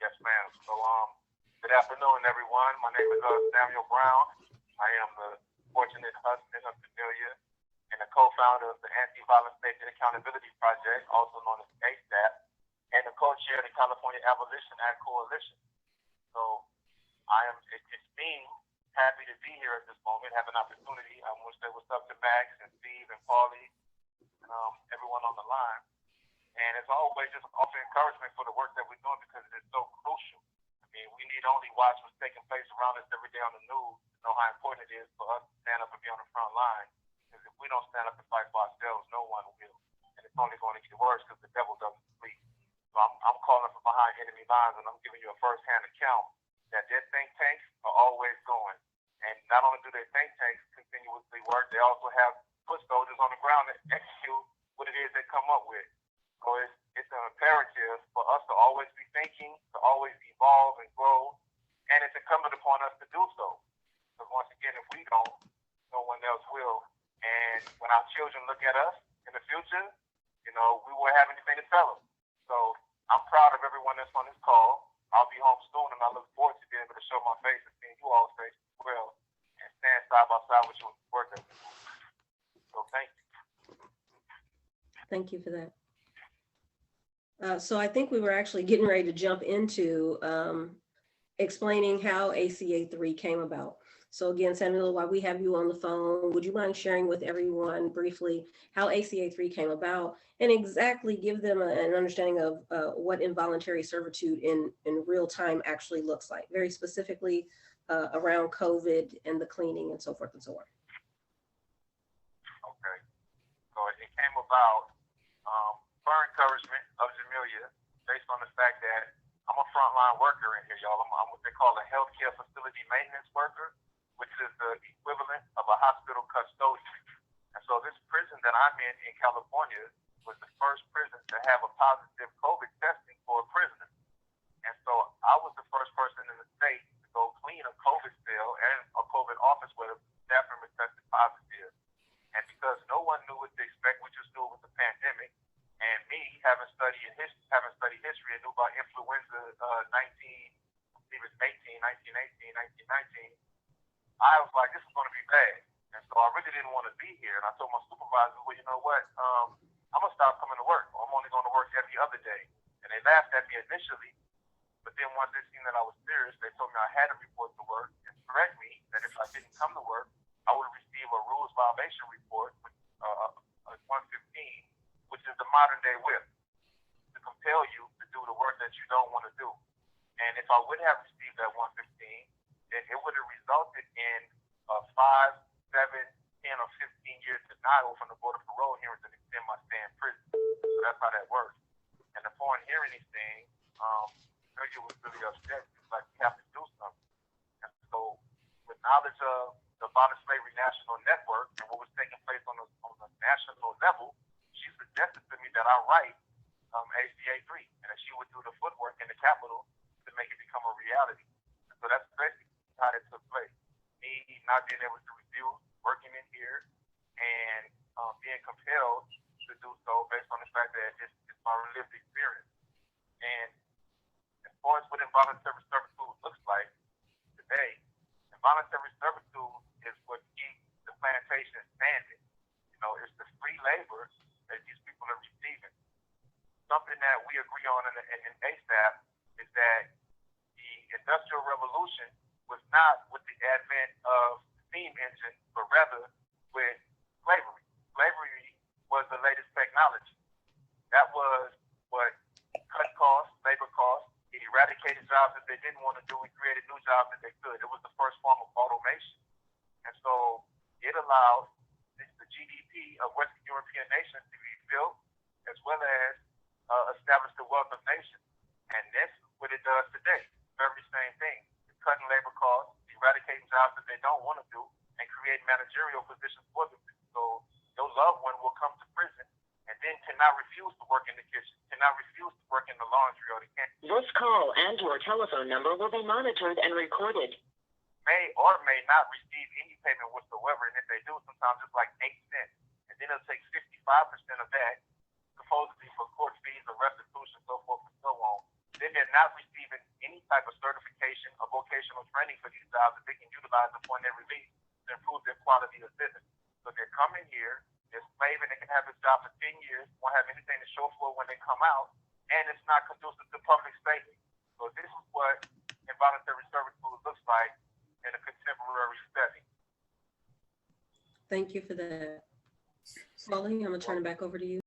Yes, ma'am. So, good afternoon, everyone. My name is Samuel Brown. I am the fortunate husband of Amelia and the co-founder of the Anti-Violence Safety and Accountability Project, also known as ASAP, and the co-chair of the California Abolition Act Coalition. So, it's me happy to be here at this moment, have an opportunity. I want to say what's up to Max and Steve and Paulie and everyone on the line. And as always, just offer encouragement for the work that we're doing because it is so crucial. I mean, we need only watch what's taking place around us every day on the news to know how important it is for us to stand up and be on the front line. Because if we don't stand up and fight for ourselves, no one will. And it's only going to get worse because the devil doesn't sleep. So I'm calling from behind enemy lines, and I'm giving you a first-hand account that their think tanks are always going. And not only do their think tanks continuously work, they also have foot soldiers on the ground that execute what it is they come up with. So it's an imperative for us to always be thinking, to always evolve and grow, and it's incumbent upon us to do so. Because once again, if we don't, no one else will. And when our children look at us in the future, we won't have anything to tell them. So I'm proud of everyone that's on this call. I'll be home soon, and I look forward to being able to show my face and seeing you all's face as well, and stand side by side with you in the work that we do. So thank you. Thank you for that. So I think we were actually getting ready to jump into explaining how ACA 3 came about. So again, Samuel, while we have you on the phone, would you mind sharing with everyone briefly how ACA 3 came about and exactly give them an understanding of what involuntary servitude in real time actually looks like, very specifically around COVID and the cleaning and so forth and so on. Okay, so it came about for encouragement of Jamelia, based on the fact that I'm a frontline worker in here, y'all. I'm what they call a healthcare facility maintenance worker, which is the equivalent of a hospital custodian. And so this prison that I'm in California was the first prison to have a positive COVID testing for a prisoner. And so I was the first person in the state to go clean a COVID cell and a COVID office where the staff members tested positive. And because no one knew what to expect, we just knew it was a pandemic. And me, having studied history and knew about influenza 1919, I was like, this is going to be bad. And so I really didn't want to be here. And I told my supervisor, well, you know what? I'm going to stop coming to work. I'm only going to work every other day. And they laughed at me initially. But then once they seen that I was serious, they told me I had to report to work and threatened me that if I didn't come to work, I would receive a rules violation report, a 115, which is the modern day whip, to compel you to do the work that you don't want to do. And if I would have received that 115, then it would have resulted in a 5, 7, 10, or 15-year denial from the Board of Parole hearings to extend my stay in prison. So that's how that works. And upon hearing these things, Sergio was really upset. He was like, we have to do something. And so with knowledge of the Violent Slavery National Network and what was taking place on the national level, she suggested to me that I write ACA 3 and that she would do the footwork in the Capitol to make it become a reality. And so that's basically how it took place. Me not being able to refuse working in here and being compelled to do so based on the fact that it's my lived experience. And as far as what involuntary servitude looks like today, involuntary servitude is what keeps the plantation standing. It's the free labor that these people are receiving. Something that we agree on in ASAP is that the Industrial Revolution was not with the advent of the steam engine, but rather with slavery. Slavery was the latest technology. That was what cut costs, labor costs. It eradicated jobs that they didn't want to do and created new jobs that they could. It was the first form of automation. And so it allowed the GDP of Western European nations to be built, as well as establish the wealth of nations. And that's what it does today. Very same thing. It's cutting labor costs, eradicating jobs that they don't want to do, and create managerial positions for them. So your loved one will come to prison and then cannot refuse to work in the kitchen, cannot refuse to work in the laundry, or they can't. This call and your telephone number will be monitored and recorded. May or may not receive any payment whatsoever, and if they do, sometimes it's like 8 cents. And then it'll take 65% of that, supposedly for court fees or restitution, so forth and so on. Then they're not receiving type of certification or vocational training for these jobs that they can utilize upon their release to improve their quality of living. So they're coming here, they're slaving, they can have this job for 10 years, won't have anything to show for it when they come out, and it's not conducive to public safety. So this is what involuntary servitude looks like in a contemporary setting. Thank you for that. Wally, I'm gonna turn it back over to you.